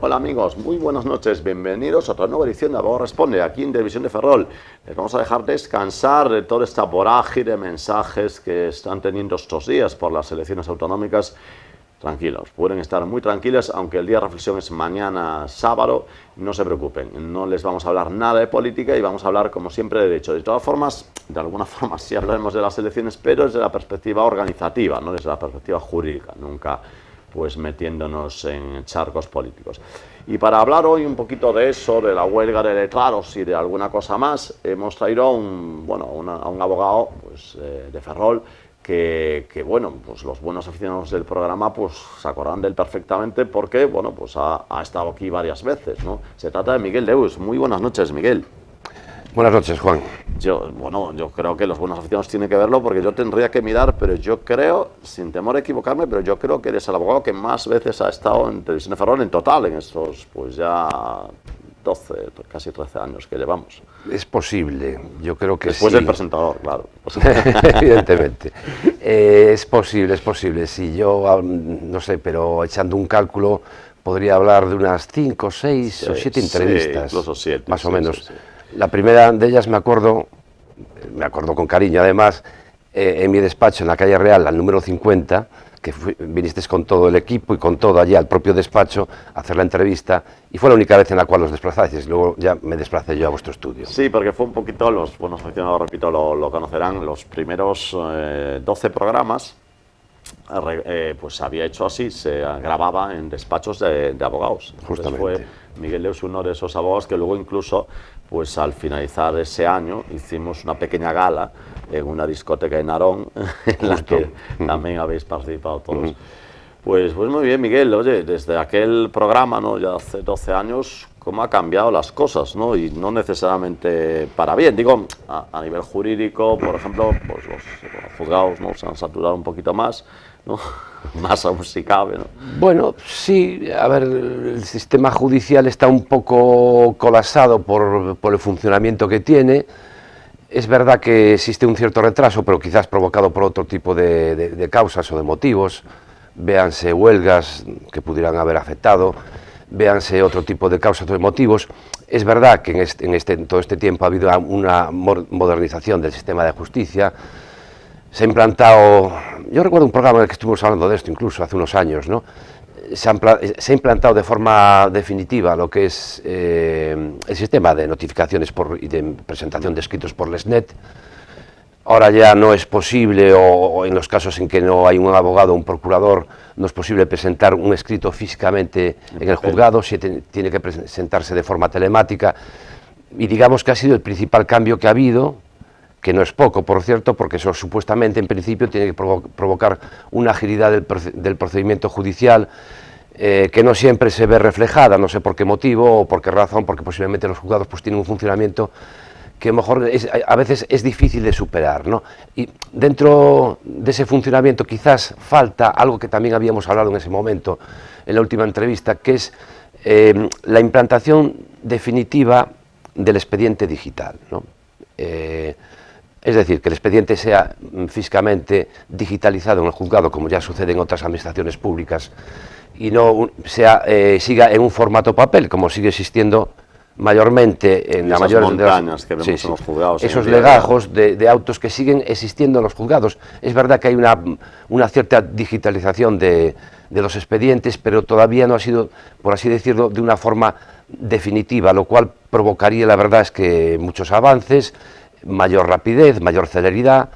Hola amigos, muy buenas noches, bienvenidos a otra nueva edición de Abogado Responde, aquí en Televisión de Ferrol. Les vamos a dejar descansar de toda esta vorágine de mensajes que están teniendo estos días por las elecciones autonómicas. Tranquilos, pueden estar muy tranquilos, aunque el día de reflexión es mañana sábado, no se preocupen, no les vamos a hablar nada de política y vamos a hablar como siempre de derecho. De todas formas, de alguna forma sí hablaremos de las elecciones, pero desde la perspectiva organizativa, no desde la perspectiva jurídica, nunca pues metiéndonos en charcos políticos. Y para hablar hoy un poquito de eso, de la huelga de letrados y de alguna cosa más, hemos traído a un abogado pues, de Ferrol que bueno, pues los buenos aficionados del programa pues se acordarán de él perfectamente porque bueno, pues ha estado aquí varias veces, ¿no? Se trata de Miguel Deus. Muy buenas noches, Miguel. Buenas noches, Juan. Yo creo que los buenos aficionados tienen que verlo porque yo tendría que mirar, pero yo creo, sin temor a equivocarme, pero yo creo que eres el abogado que más veces ha estado en Televisión de Ferrol en total, en estos pues ya 12, casi 13 años que llevamos. Es posible, yo creo que después sí. Del presentador, claro. Evidentemente. Es posible. Si yo, no sé, pero echando un cálculo, podría hablar de unas 5, 6 o 7 entrevistas. Sí, incluso 7. Más o menos. Sí. La primera de ellas me acuerdo con cariño además, en mi despacho en la calle Real, al número 50, que viniste con todo el equipo y con todo allí al propio despacho a hacer la entrevista, y fue la única vez en la cual os desplazasteis, luego ya me desplacé yo a vuestro estudio. Sí, porque fue un poquito, los buenos aficionados, repito, lo conocerán, los primeros 12 programas, pues había hecho así, se grababa en despachos de abogados. Justamente. Fue Miguel Deus uno de esos abogados que luego incluso, pues al finalizar ese año, hicimos una pequeña gala en una discoteca en Narón, en la que también habéis participado todos. Pues muy bien, Miguel. Oye, desde aquel programa, ¿no? Ya hace 12 años, ¿cómo ha cambiado las cosas, ¿no? Y no necesariamente para bien. Digo, a nivel jurídico, por ejemplo, pues los juzgados, ¿no? Se han saturado un poquito más, ¿no? Más aún si cabe, ¿no? Bueno, sí, a ver, el sistema judicial está un poco colapsado por el funcionamiento que tiene. Es verdad que existe un cierto retraso, pero quizás provocado por otro tipo de causas o de motivos. Véanse huelgas que pudieran haber afectado, véanse otro tipo de causas o de motivos. Es verdad que en todo este tiempo ha habido una modernización del sistema de justicia. Se ha implantado, yo recuerdo un programa en el que estuvimos hablando de esto incluso hace unos años, ¿no? Se ha implantado de forma definitiva lo que es el sistema de notificaciones y de presentación de escritos por LESNET. Ahora ya no es posible, o en los casos en que no hay un abogado o un procurador, no es posible presentar un escrito físicamente en el juzgado, tiene que presentarse de forma telemática. Y digamos que ha sido el principal cambio que ha habido, que no es poco, por cierto, porque eso supuestamente en principio tiene que provocar una agilidad del procedimiento judicial que no siempre se ve reflejada, no sé por qué motivo o por qué razón, porque posiblemente los juzgados pues tienen un funcionamiento que mejor a veces es difícil de superar, ¿no? Y dentro de ese funcionamiento quizás falta algo que también habíamos hablado en ese momento, en la última entrevista, que es la implantación definitiva del expediente digital, ¿no? Es decir, que el expediente sea físicamente digitalizado en el juzgado, como ya sucede en otras administraciones públicas, y no siga en un formato papel, como sigue existiendo mayormente en la mayoría de las que vemos en los juzgados. Esos legajos de autos que siguen existiendo en los juzgados. Es verdad que hay una cierta digitalización de los expedientes, pero todavía no ha sido, por así decirlo, de una forma definitiva, lo cual provocaría, la verdad, es que muchos avances, mayor rapidez, mayor celeridad.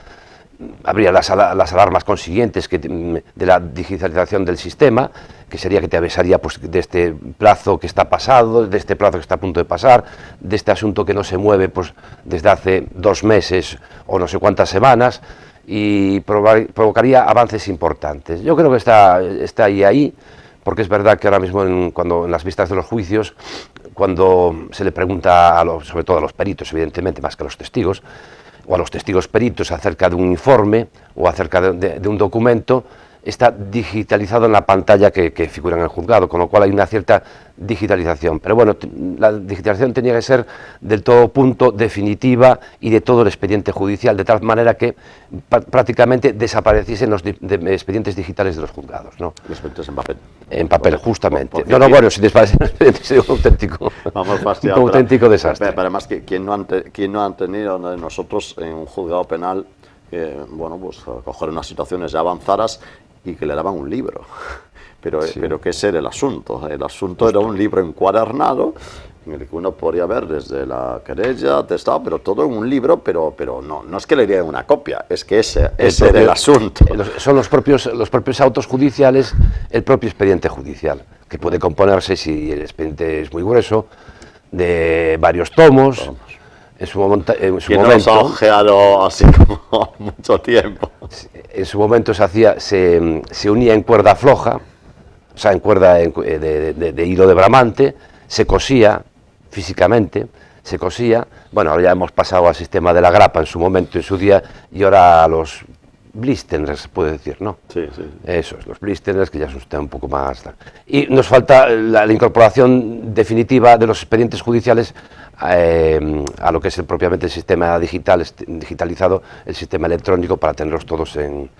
Habría las alarmas consiguientes de la digitalización del sistema, que sería que te avisaría pues, de este plazo que está pasado, de este plazo que está a punto de pasar, de este asunto que no se mueve pues, desde hace 2 meses o no sé cuántas semanas, y provocaría avances importantes. Yo creo que está ahí, porque es verdad que ahora mismo en las vistas de los juicios, cuando se le pregunta, sobre todo a los peritos, evidentemente, más que a los testigos, o a los testigos peritos acerca de un informe o acerca de un documento, está digitalizado en la pantalla que figura en el juzgado, con lo cual hay una cierta digitalización. Pero bueno, la digitalización tenía que ser del todo punto, definitiva y de todo el expediente judicial, de tal manera que prácticamente desapareciesen los expedientes digitales de los juzgados, ¿no? Los expedientes en papel. En papel, justamente. Porque bueno, si desaparecen los expedientes sería un auténtico, un auténtico desastre. Pero además, ¿quién no han tenido nosotros en un juzgado penal, bueno, pues coger unas situaciones ya avanzadas y que le daban un libro? Pero ¿qué era el asunto? El asunto era un libro encuadernado en el que uno podía ver desde la querella, atestado, pero todo en un libro, pero no es que le dieran una copia, es que ese era el asunto. Son los propios autos judiciales, el propio expediente judicial, que puede componerse, si el expediente es muy grueso, de varios tomos. En su momento, no los ha ojeado así como mucho tiempo. En su momento se unía en cuerda floja, o sea, en cuerda de hilo de bramante, se cosía físicamente, se cosía. Bueno, ahora ya hemos pasado al sistema de la grapa en su momento, en su día, y ahora a los blisteners, se puede decir, ¿no? Sí, sí. Eso es, los blisteners, que ya es un poco más... Y nos falta la incorporación definitiva de los expedientes judiciales a lo que es propiamente el sistema digitalizado, el sistema electrónico, para tenerlos todos en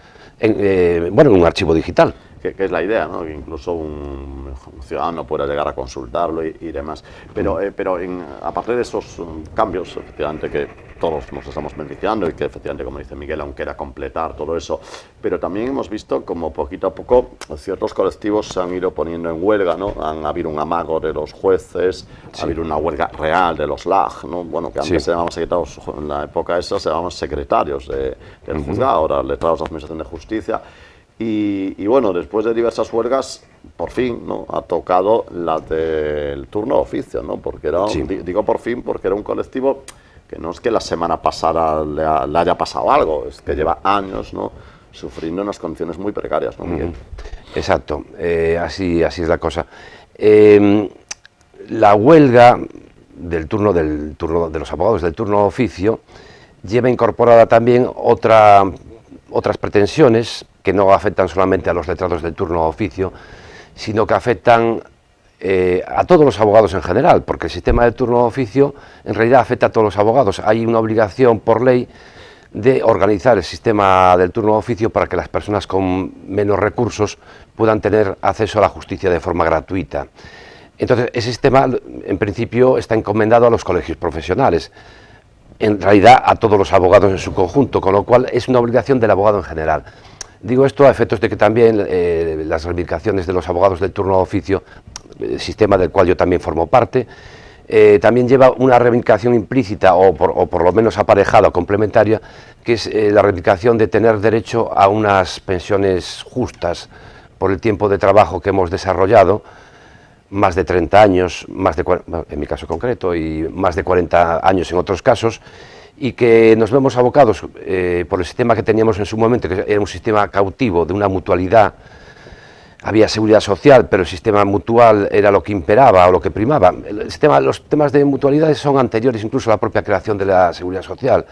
un archivo digital. Que es la idea, ¿no? Que incluso un ciudadano pueda llegar a consultarlo y demás. Pero aparte de esos cambios, efectivamente, que todos nos estamos beneficiando y que efectivamente, como dice Miguel, aún queda completar todo eso, pero también hemos visto como poquito a poco ciertos colectivos se han ido poniendo en huelga, ¿no? Han habido un amago de los jueces, ha habido una huelga real de los LAG, ¿no? Bueno, que antes se llamaban secretarios, en la época esa se llamaban secretarios del juzgado, ahora letrados de Administración de Justicia. Y bueno, después de diversas huelgas, por fin, ¿no? Ha tocado la del turno de oficio, ¿no? Porque digo por fin porque era un colectivo que no es que la semana pasada le haya pasado algo, es que lleva años, ¿no? Sufriendo unas condiciones muy precarias, ¿no, Miguel? Exacto, así es la cosa. La huelga del turno de los abogados del turno de oficio lleva incorporada también otras pretensiones que no afectan solamente a los letrados del turno de oficio, sino que afectan a todos los abogados en general, porque el sistema del turno de oficio en realidad afecta a todos los abogados. Hay una obligación por ley de organizar el sistema del turno de oficio para que las personas con menos recursos puedan tener acceso a la justicia de forma gratuita. Entonces, ese sistema, en principio, está encomendado a los colegios profesionales, en realidad a todos los abogados en su conjunto, con lo cual es una obligación del abogado en general. Digo esto a efectos de que también las reivindicaciones de los abogados del turno de oficio, el sistema del cual yo también formo parte, también lleva una reivindicación implícita o por lo menos aparejada o complementaria, que es la reivindicación de tener derecho a unas pensiones justas por el tiempo de trabajo que hemos desarrollado, más de 30 años, en mi caso concreto, y más de 40 años en otros casos, y que nos vemos abocados por el sistema que teníamos en su momento, que era un sistema cautivo de una mutualidad. Había seguridad social, pero el sistema mutual era lo que imperaba o lo que primaba. Los temas de mutualidades son anteriores incluso a la propia creación de la seguridad social.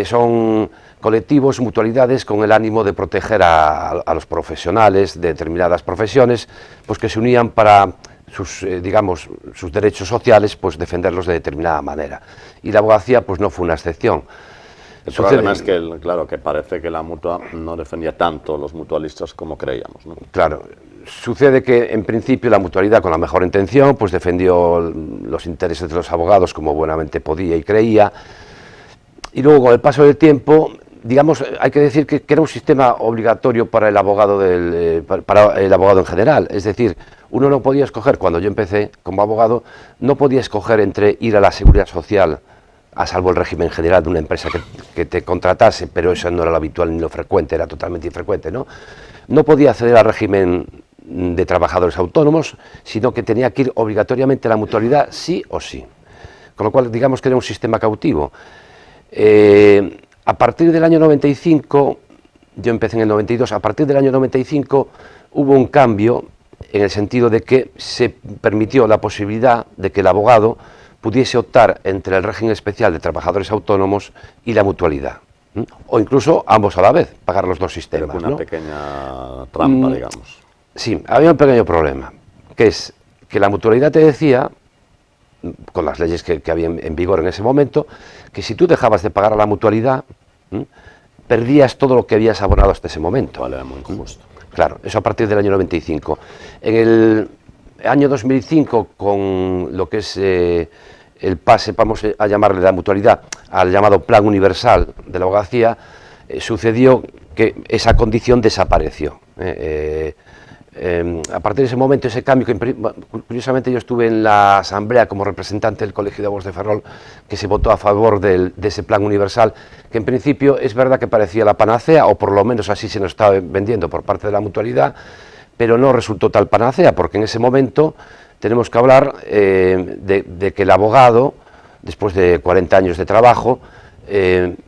Son colectivos, mutualidades con el ánimo de proteger a los profesionales de determinadas profesiones, pues que se unían para sus derechos sociales, pues defenderlos de determinada manera. Y la abogacía pues no fue una excepción. El problema es que, claro, que parece que la mutua no defendía tanto a los mutualistas como creíamos, ¿no? Claro, sucede que en principio la mutualidad, con la mejor intención, pues defendió los intereses de los abogados como buenamente podía y creía, y luego con el paso del tiempo, digamos, hay que decir que era un sistema obligatorio para el abogado en general. Es decir, uno no podía escoger, cuando yo empecé como abogado, no podía escoger entre ir a la seguridad social, a salvo el régimen general de una empresa que te contratase, pero eso no era lo habitual ni lo frecuente, era totalmente infrecuente, ¿no? No podía acceder al régimen de trabajadores autónomos, sino que tenía que ir obligatoriamente a la mutualidad sí o sí. Con lo cual, digamos que era un sistema cautivo. A partir del año 95, yo empecé en el 92, a partir del año 95 hubo un cambio en el sentido de que se permitió la posibilidad de que el abogado pudiese optar entre el régimen especial de trabajadores autónomos y la mutualidad. O incluso ambos a la vez, pagar los dos sistemas. Pero con una ¿no? pequeña trampa, digamos. Sí, había un pequeño problema, que es que la mutualidad te decía, con las leyes que había en vigor en ese momento, que si tú dejabas de pagar a la mutualidad, perdías todo lo que habías abonado hasta ese momento. Vale, muy injusto. Claro, eso a partir del año 95. En el año 2005, con lo que es el pase, vamos a llamarle la mutualidad, al llamado Plan Universal de la Abogacía, sucedió que esa condición desapareció. A partir de ese momento, ese cambio, que curiosamente yo estuve en la asamblea como representante del Colegio de Abogados de Ferrol, que se votó a favor de ese plan universal, que en principio es verdad que parecía la panacea, o por lo menos así se nos estaba vendiendo por parte de la mutualidad, pero no resultó tal panacea, porque en ese momento tenemos que hablar de que el abogado, después de 40 años de trabajo,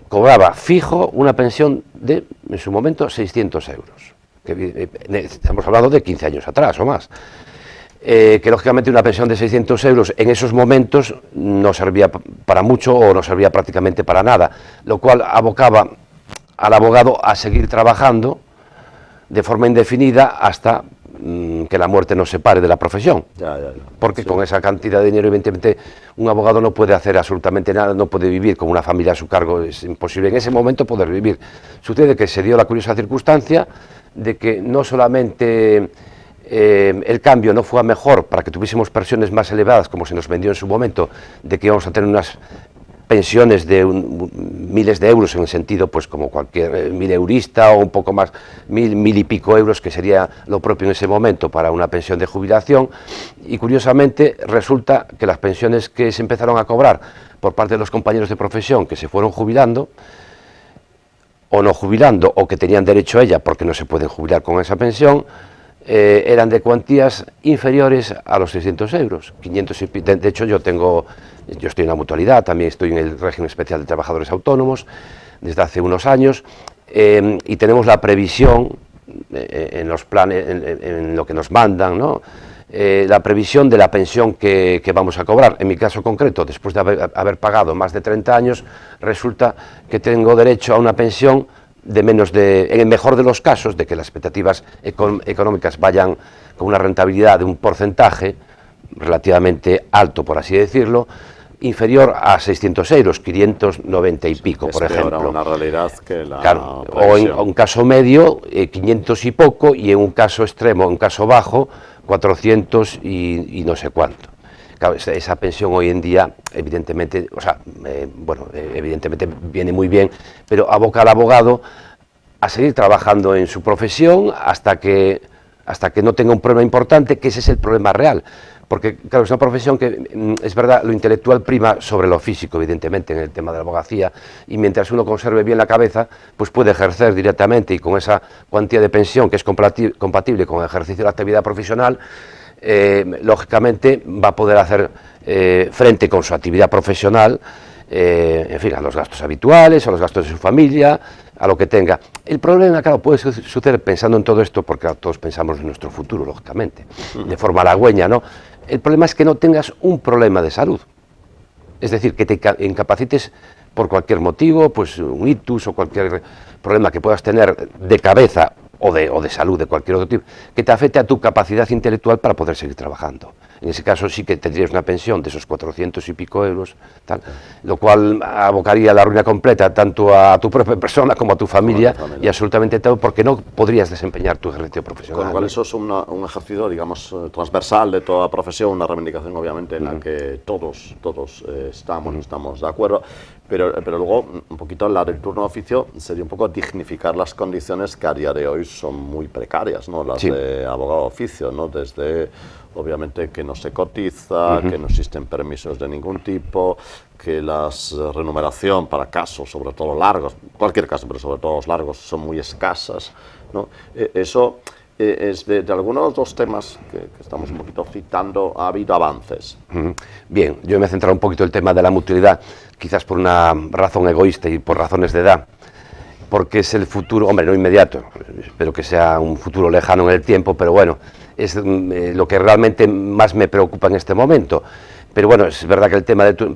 cobraba fijo una pensión de, en su momento, 600 euros. Estamos hablando de 15 años atrás o más, que lógicamente una pensión de 600 euros en esos momentos no servía para mucho o no servía prácticamente para nada, lo cual abocaba al abogado a seguir trabajando de forma indefinida hasta que la muerte nos separe de la profesión, porque sí, con esa cantidad de dinero evidentemente un abogado no puede hacer absolutamente nada, no puede vivir con una familia a su cargo, es imposible en ese momento poder vivir. Sucede que se dio la curiosa circunstancia de que no solamente el cambio no fue a mejor para que tuviésemos pensiones más elevadas, como se nos vendió en su momento, de que íbamos a tener unas pensiones de miles de euros, en el sentido pues como cualquier mileurista o un poco más, mil y pico euros, que sería lo propio en ese momento para una pensión de jubilación, y curiosamente resulta que las pensiones que se empezaron a cobrar por parte de los compañeros de profesión que se fueron jubilando, o no jubilando, o que tenían derecho a ella porque no se pueden jubilar con esa pensión, eran de cuantías inferiores a los 600 euros, 500 y, de hecho yo estoy en la mutualidad, también estoy en el régimen especial de trabajadores autónomos desde hace unos años, y tenemos la previsión en los planes, en lo que nos mandan, ¿no? La previsión de la pensión que vamos a cobrar. En mi caso concreto, después de haber pagado más de 30 años, resulta que tengo derecho a una pensión de menos de, en el mejor de los casos, de que las expectativas económicas vayan con una rentabilidad de un porcentaje relativamente alto, por así decirlo, inferior a 600 euros, 590 y pico, por ejemplo. Una realidad que la claro, o en un caso medio, 500 y poco, y en un caso extremo, en un caso bajo, 400 y no sé cuánto. Claro, esa pensión hoy en día, evidentemente, o sea, evidentemente viene muy bien, pero aboca al abogado a seguir trabajando en su profesión hasta que no tenga un problema importante, que ese es el problema real. Porque, claro, es una profesión que, es verdad, lo intelectual prima sobre lo físico, evidentemente, en el tema de la abogacía, y mientras uno conserve bien la cabeza, pues puede ejercer directamente, y con esa cuantía de pensión que es compatible con el ejercicio de la actividad profesional, lógicamente va a poder hacer frente con su actividad profesional, en fin, a los gastos habituales, a los gastos de su familia, a lo que tenga. El problema, claro, puede suceder pensando en todo esto, porque todos pensamos en nuestro futuro, lógicamente, de forma halagüeña, ¿no? El problema es que no tengas un problema de salud, es decir, que te incapacites por cualquier motivo, pues un ictus o cualquier problema que puedas tener de cabeza o de salud, de cualquier otro tipo, que te afecte a tu capacidad intelectual para poder seguir trabajando. En ese caso sí que tendrías una pensión de esos 400 y pico euros, tal, lo cual abocaría a la ruina completa tanto a tu propia persona como a tu familia, y absolutamente todo, porque no podrías desempeñar tu ejercicio profesional. Con lo cual eso es un ejercicio, digamos, transversal de toda profesión, una reivindicación obviamente en la que todos estamos de acuerdo, pero luego un poquito la del turno de oficio sería un poco dignificar las condiciones que a día de hoy son muy precarias, ¿no? Las de abogado de oficio, ¿no? Desde obviamente que no se cotiza, que no existen permisos de ningún tipo, que la remuneración para casos, sobre todo largos, cualquier caso, pero sobre todo los largos, son muy escasas, ¿no? Eso es de algunos de los temas que estamos un poquito citando, ha habido avances. Bien, yo me he centrado un poquito en el tema de la mutualidad, quizás por una razón egoísta y por razones de edad, porque es el futuro, hombre, no inmediato, espero que sea un futuro lejano en el tiempo, pero bueno, es lo que realmente más me preocupa en este momento. Pero bueno, es verdad que el tema de...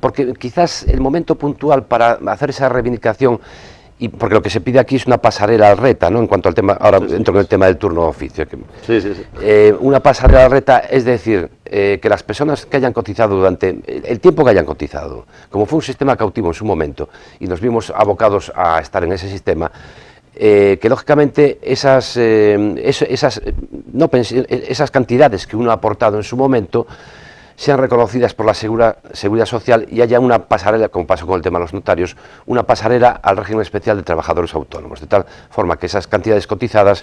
Porque quizás el momento puntual para hacer esa reivindicación, y porque lo que se pide aquí es una pasarela al RETA, ¿no? En cuanto al tema, ahora entro en el tema del turno de oficio. Una pasarela al RETA, es decir, que las personas que hayan cotizado durante el tiempo que hayan cotizado, como fue un sistema cautivo en su momento, y nos vimos abocados a estar en ese sistema, que lógicamente esas cantidades que uno ha aportado en su momento sean reconocidas por la Seguridad Social y haya una pasarela, como pasó con el tema de los notarios, una pasarela al régimen especial de trabajadores autónomos, de tal forma que esas cantidades cotizadas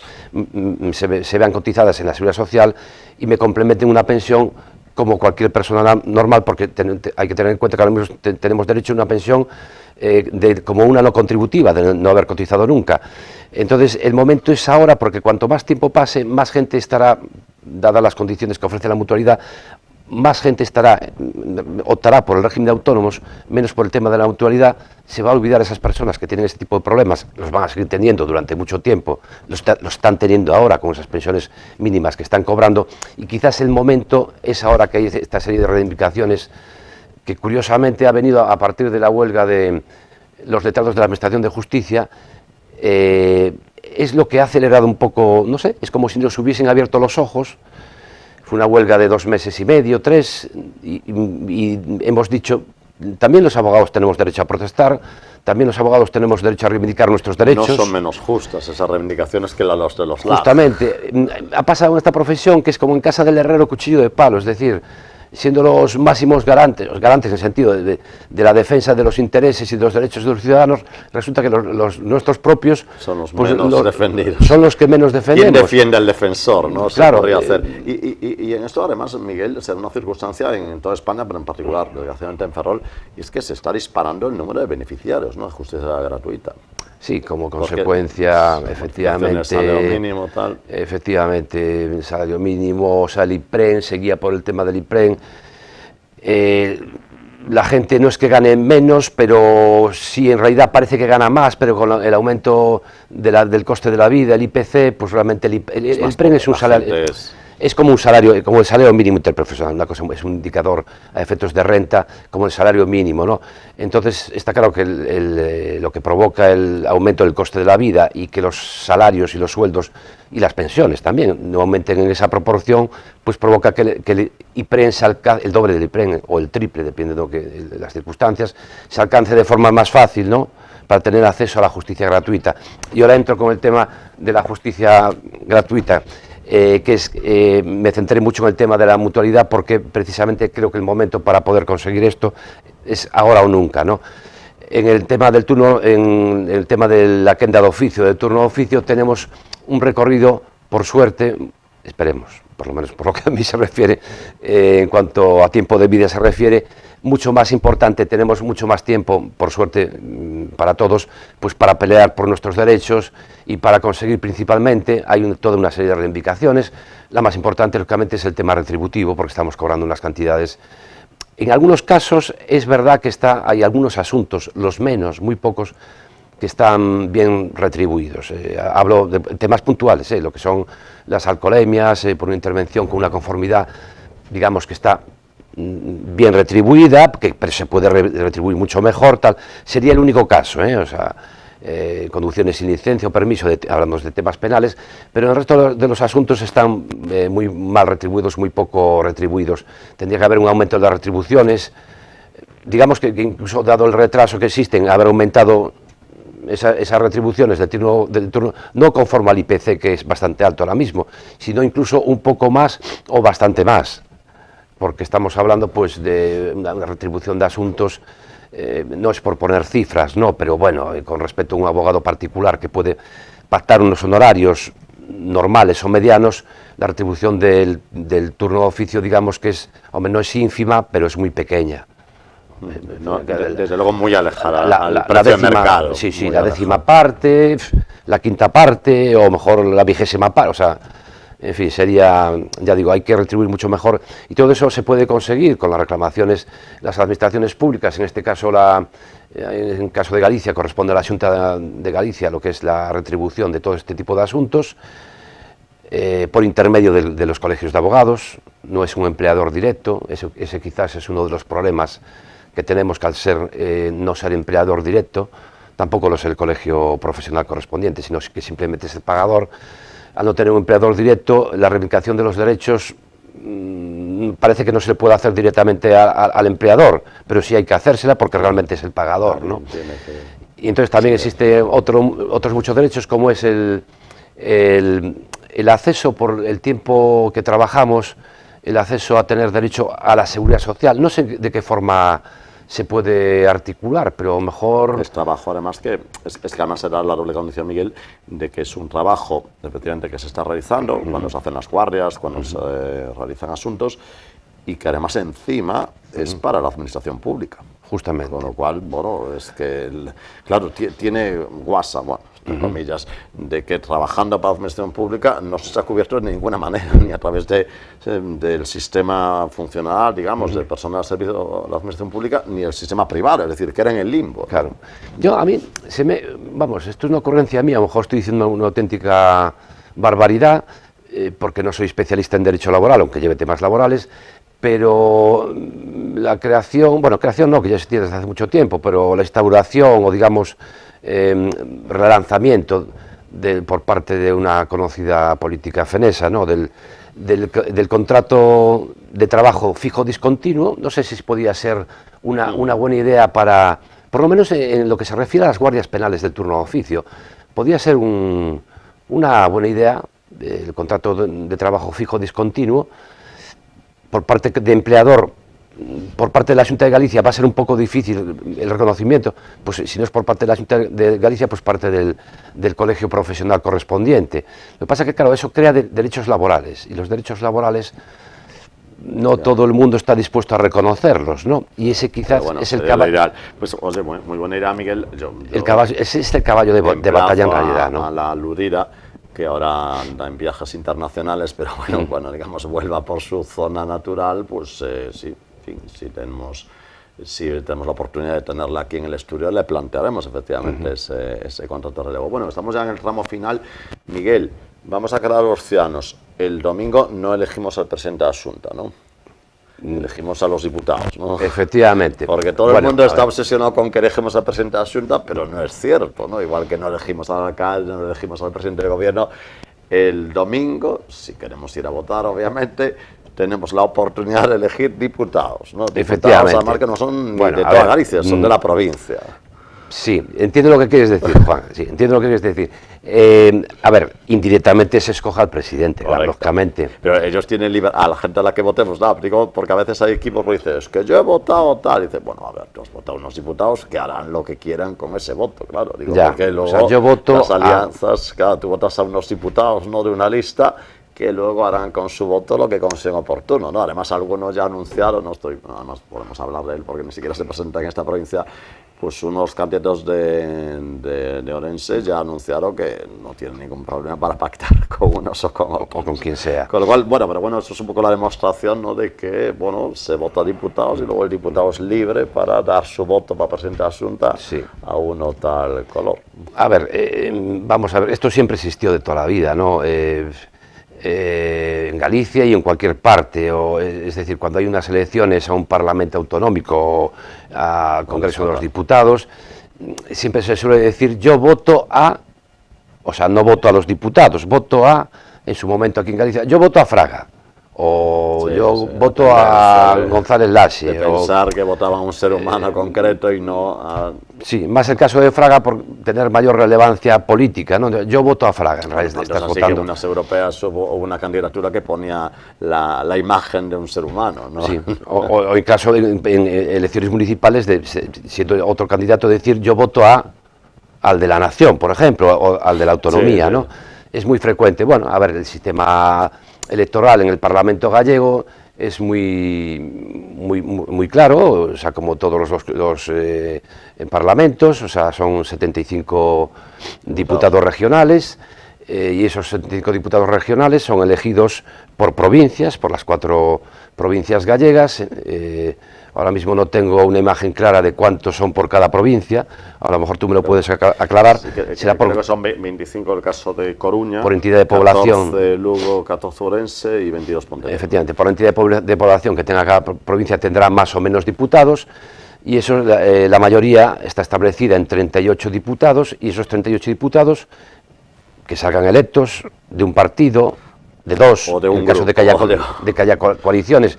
se vean cotizadas en la Seguridad Social y me complementen una pensión como cualquier persona normal, porque hay que tener en cuenta que ahora mismo tenemos derecho a una pensión como una no contributiva, de no haber cotizado nunca. Entonces, el momento es ahora, porque cuanto más tiempo pase, más gente estará, dadas las condiciones que ofrece la mutualidad, más gente optará por el régimen de autónomos, menos por el tema de la mutualidad. Se va a olvidar esas personas que tienen este tipo de problemas, los van a seguir teniendo durante mucho tiempo, los están teniendo ahora con esas pensiones mínimas que están cobrando, y quizás el momento es ahora que hay esta serie de reivindicaciones que curiosamente ha venido a partir de la huelga de los letrados de la Administración de Justicia. Es lo que ha acelerado un poco, no sé, es como si nos hubiesen abierto los ojos. Fue una huelga de 2 meses y medio, 3, y hemos dicho, también los abogados tenemos derecho a protestar, también los abogados tenemos derecho a reivindicar nuestros derechos. No son menos justas esas reivindicaciones que los de los LAF. Justamente, ha pasado en esta profesión que es como en casa del herrero cuchillo de palo, es decir, siendo los máximos garantes en el sentido de la defensa de los intereses y de los derechos de los ciudadanos, resulta que nuestros propios son los menos defendidos. Son los que menos defendemos. ¿Quién defiende al defensor? ¿No? Claro. Se podría hacer. Y en esto, además, Miguel, será una circunstancia en toda España, pero en particular, desgraciadamente en Ferrol, y es que se está disparando el número de beneficiarios, ¿no?, de justicia gratuita. Sí, como consecuencia, efectivamente, el salario mínimo, tal. Efectivamente, el salario mínimo, o sea, el IPREN, seguía por el tema del IPREN. La gente no es que gane menos, pero sí, en realidad parece que gana más, pero con el aumento del coste de la vida, el IPC, pues realmente el IPREN es un salario... Es como un salario, como el salario mínimo interprofesional, una cosa, es un indicador a efectos de renta, como el salario mínimo, ¿no? Entonces está claro que lo que provoca el aumento del coste de la vida y que los salarios y los sueldos y las pensiones también no aumenten en esa proporción, pues provoca que el IPREN el doble del IPREN o el triple, dependiendo de las circunstancias, se alcance de forma más fácil, ¿no?, para tener acceso a la justicia gratuita. Y ahora entro con el tema de la justicia gratuita. Me centré mucho en el tema de la mutualidad porque precisamente creo que el momento para poder conseguir esto es ahora o nunca, ¿no? En el tema del turno, en el tema de la quenda de oficio, del turno de oficio, tenemos un recorrido, por suerte, esperemos, por lo menos por lo que a mí se refiere, en cuanto a tiempo de vida se refiere, mucho más importante, tenemos mucho más tiempo, por suerte para todos, pues para pelear por nuestros derechos y para conseguir principalmente, hay toda una serie de reivindicaciones. La más importante, lógicamente, es el tema retributivo, porque estamos cobrando unas cantidades. En algunos casos es verdad que hay algunos asuntos, los menos, muy pocos, que están bien retribuidos. Hablo de temas puntuales, lo que son las alcoholemias, por una intervención con una conformidad, digamos que está bien retribuida, pero se puede retribuir mucho mejor, tal. Sería el único caso, o sea, conducciones sin licencia o permiso, hablamos de temas penales, pero el resto de los asuntos están muy mal retribuidos, muy poco retribuidos. Tendría que haber un aumento de las retribuciones, digamos que incluso dado el retraso que existen, haber aumentado esas retribuciones del turno, no conforme al IPC, que es bastante alto ahora mismo, sino incluso un poco más o bastante más, porque estamos hablando pues de una retribución de asuntos, no es por poner cifras, no, pero bueno, con respecto a un abogado particular que puede pactar unos honorarios normales o medianos, la retribución del turno de oficio, digamos que hombre, no es ínfima, pero es muy pequeña. No, desde luego muy alejada al precio de mercado. Sí, sí, la décima parte, la quinta parte, o mejor la 20ª parte, o sea, en fin, sería, ya digo, hay que retribuir mucho mejor, y todo eso se puede conseguir con las reclamaciones, las administraciones públicas, en este caso, en el caso de Galicia, corresponde a la Xunta de Galicia, lo que es la retribución de todo este tipo de asuntos, por intermedio de los colegios de abogados, no es un empleador directo, ese quizás es uno de los problemas que tenemos, que al ser, no ser empleador directo, tampoco lo es el colegio profesional correspondiente, sino que simplemente es el pagador. Al no tener un empleador directo, la reivindicación de los derechos parece que no se le puede hacer directamente al empleador, pero sí hay que hacérsela porque realmente es el pagador, ¿no? Y entonces también existe otros muchos derechos, como es el acceso por el tiempo que trabajamos, el acceso a tener derecho a la seguridad social. No sé de qué forma se puede articular, pero mejor... Es trabajo, además, que además será la doble condición, Miguel, de que es un trabajo, efectivamente, que se está realizando cuando se hacen las guardias, cuando se realizan asuntos, y que además encima es para la administración pública. Justamente. Con lo cual, bueno, es que, claro, tiene guasa, bueno, entre comillas, de que trabajando para la administración pública no se ha cubierto de ninguna manera, ni a través del sistema funcional, digamos, de personal al servicio de la administración pública, ni el sistema privado, es decir, que era en el limbo. Claro. A mí, vamos, esto es una ocurrencia mía, a lo mejor estoy diciendo una auténtica barbaridad, porque no soy especialista en derecho laboral, aunque lleve temas laborales, pero la creación no, que ya se tiene desde hace mucho tiempo, pero la instauración o, digamos, relanzamiento por parte de una conocida política fenesa, ¿no? del contrato de trabajo fijo discontinuo, no sé si podía ser una buena idea para, por lo menos en lo que se refiere a las guardias penales del turno de oficio, podía ser una buena idea el contrato de trabajo fijo discontinuo. Por parte de empleador, por parte de la Xunta de Galicia va a ser un poco difícil el reconocimiento, pues si no es por parte de la Xunta de Galicia, pues parte del colegio profesional correspondiente. Lo que pasa es que, claro, eso crea derechos laborales, y los derechos laborales no todo el mundo está dispuesto a reconocerlos, ¿no? Y ese quizás es el caballo. Pues, oye, muy buena idea, Miguel. Ese es el caballo de batalla en realidad, ¿no? A la aludida, que ahora anda en viajes internacionales, pero bueno, cuando, digamos, vuelva por su zona natural, pues sí, en fin, si tenemos la oportunidad de tenerla aquí en el estudio, le plantearemos efectivamente ese contrato de relevo. Bueno, estamos ya en el tramo final. Miguel, vamos a quedar los ciudadanos. El domingo no elegimos al presidente de la Xunta, ¿no? Elegimos a los diputados, ¿no? Efectivamente. Porque todo el mundo está obsesionado con que elegimos al presidente de la Xunta, pero no es cierto, ¿no? Igual que no elegimos al alcalde, no elegimos al presidente del gobierno. El domingo, si queremos ir a votar, obviamente, tenemos la oportunidad de elegir diputados, ¿no? Diputados, además, que no son de toda Galicia, son de la provincia. Sí, entiendo lo que quieres decir, Juan. Sí, entiendo lo que quieres decir. A ver, indirectamente se escoja al presidente, claro, lógicamente. Pero ellos tienen libertad, a la gente a la que votemos, no, digo, porque a veces hay equipos que dicen, es que yo he votado tal, y dicen, bueno, a ver, tú has votado unos diputados que harán lo que quieran con ese voto, claro. Digo, ya, porque luego, o sea, yo voto las alianzas, claro, tú votas a unos diputados, no de una lista, que luego harán con su voto lo que consideren oportuno, ¿no? Además, algunos ya anunciaron, además podemos hablar de él porque ni siquiera se presenta en esta provincia, pues unos candidatos de Orense ya anunciaron que no tienen ningún problema para pactar con unos o con otros. O con quien sea. Con lo cual, bueno, eso es un poco la demostración, ¿no?, de que, bueno, se vota a diputados y luego el diputado es libre para dar su voto para presidente de la Xunta a uno tal color. A ver, vamos a ver, esto siempre existió de toda la vida, ¿no? En Galicia y en cualquier parte, es decir, cuando hay unas elecciones a un Parlamento autonómico o al Congreso de los Diputados, siempre se suele decir yo voto a, o sea, no voto a los diputados, voto a, en su momento aquí en Galicia, yo voto a Fraga, o voto a González Laxe. De pensar que votaban a un ser humano concreto y no a... Sí, más el caso de Fraga por tener mayor relevancia política, ¿no? Yo voto a Fraga, en realidad estás votando. Que en unas europeas hubo una candidatura que ponía la imagen de un ser humano, ¿no? Sí, o en caso en elecciones municipales, siendo otro candidato decir yo voto al de la nación, por ejemplo, o al de la autonomía, ¿no? Es muy frecuente. Bueno, a ver, el sistema electoral en el Parlamento gallego es muy claro, o sea, como todos los parlamentos, o sea, son 75 diputados regionales, y esos 75 diputados regionales son elegidos por provincias, por las 4 provincias gallegas, Ahora mismo no tengo una imagen clara de cuántos son por cada provincia, a lo mejor tú me lo puedes aclarar. Sí, será creo que son 25 el caso de Coruña, por entidad de población, 14 Lugo, 14 Ourense y 22 Pontevedra. Efectivamente, por entidad de población que tenga cada provincia tendrá más o menos diputados, y eso, la mayoría está establecida en 38 diputados, y esos 38 diputados que salgan electos de un partido, de dos, o de un en el caso grupo, de que haya coaliciones,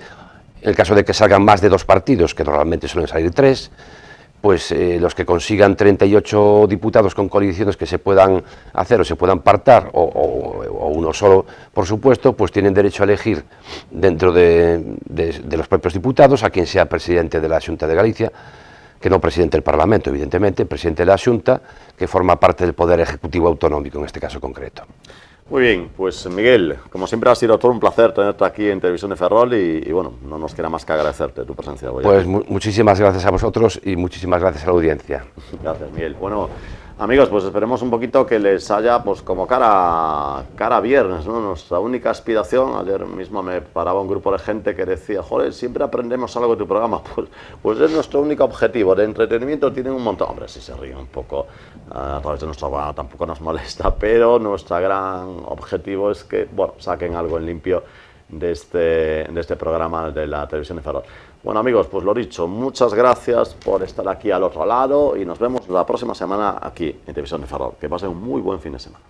en el caso de que salgan más de 2 partidos, que normalmente suelen salir 3, pues los que consigan 38 diputados con coaliciones que se puedan hacer o se puedan pactar, o uno solo, por supuesto, pues tienen derecho a elegir dentro de los propios diputados a quien sea presidente de la Xunta de Galicia, que no presidente del Parlamento, evidentemente, presidente de la Xunta, que forma parte del Poder Ejecutivo Autonómico en este caso concreto. Muy bien, pues Miguel, como siempre ha sido todo un placer tenerte aquí en Televisión de Ferrol y bueno, no nos queda más que agradecerte tu presencia hoy. Pues muchísimas gracias a vosotros y muchísimas gracias a la audiencia. Gracias, Miguel. Bueno, amigos, pues esperemos un poquito que les haya, pues como cara a viernes, ¿no? Nuestra única aspiración, ayer mismo me paraba un grupo de gente que decía, joder, siempre aprendemos algo de tu programa, pues es nuestro único objetivo, de entretenimiento tienen un montón, hombre, si se ríen un poco a través de nuestro programa tampoco nos molesta, pero nuestro gran objetivo es que, bueno, saquen algo en limpio de este programa de la Televisión de Ferrol. Bueno, amigos, pues lo dicho, muchas gracias por estar aquí al otro lado y nos vemos la próxima semana aquí en Televisión de Ferrol. Que pasen un muy buen fin de semana.